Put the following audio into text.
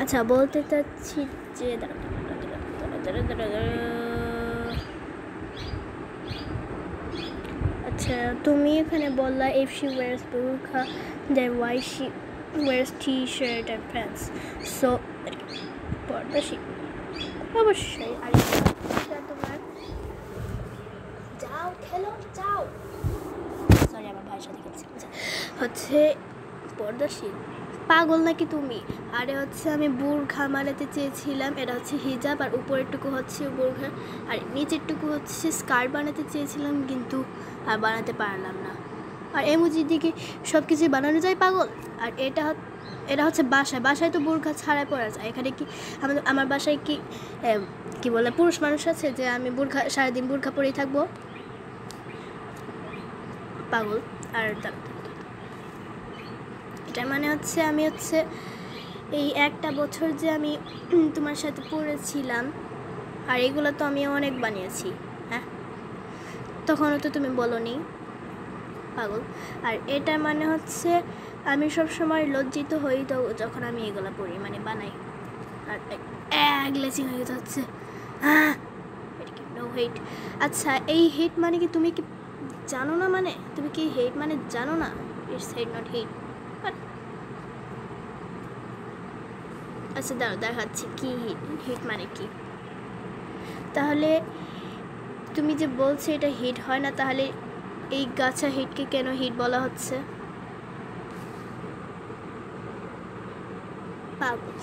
আচ্ছা বলতে চাচ্ছি যে আচ্ছা তুমি এখানে বললা if she wears burqa then why she wears t-shirt and pants so পর্দাশীল অবশ্যই। আর তোমার যাও খেলো যাও, সরি আমার ভাইয়ের সাথে খেলছি। হচ্ছে পর্দাশীল পাগল নাকি তুমি? আরে হচ্ছে আমি বুরখা মারাতে চেয়েছিলাম, এটা হচ্ছে হিজাব, আর উপরেরটুকু হচ্ছে বুরখা, আর নিচেরটুকু হচ্ছে স্কার্ট বানাতে চেয়েছিলাম কিন্তু আর বানাতে পারলাম না। আর এমুজির দিকে সব কিছুই বানানো যায় পাগল। আর এটা হচ্ছে বাসায় তো বুরখা ছাড়াই পরা যায়। এখানে কি আমার বাসায় কি বলে পুরুষ মানুষ আছে যে আমি সারাদিন বুরখা পরেই থাকবো? পাগল। আর এটার মানে হচ্ছে আমি হচ্ছে এই একটা বছর যে আমি তোমার সাথে পড়েছিলাম আর এগুলো তো আমি অনেক বানিয়েছি, হ্যাঁ তখনও তো তুমি বলোনি পাগল। আর এটার মানে হচ্ছে আমি সব সময় লজ্জিত হই তো যখন আমি এগুলো পড়ি মানে বানাই। আর গ্লেচিং হয়ে যাচ্ছে, এটা কি নো হেট? আচ্ছা এই হেট মানে কি তুমি কি জানো না? মানে তুমি কি হেট মানে জানো না? ইটস হেট নট হেট। আচ্ছা দাঁড়াও দেখাচ্ছি কি হিট মানে কি। তাহলে তুমি যে বলছো এটা হিট হয় না, তাহলে এই গাছা হিটকে কেন হিট বলা হচ্ছে? পাগল।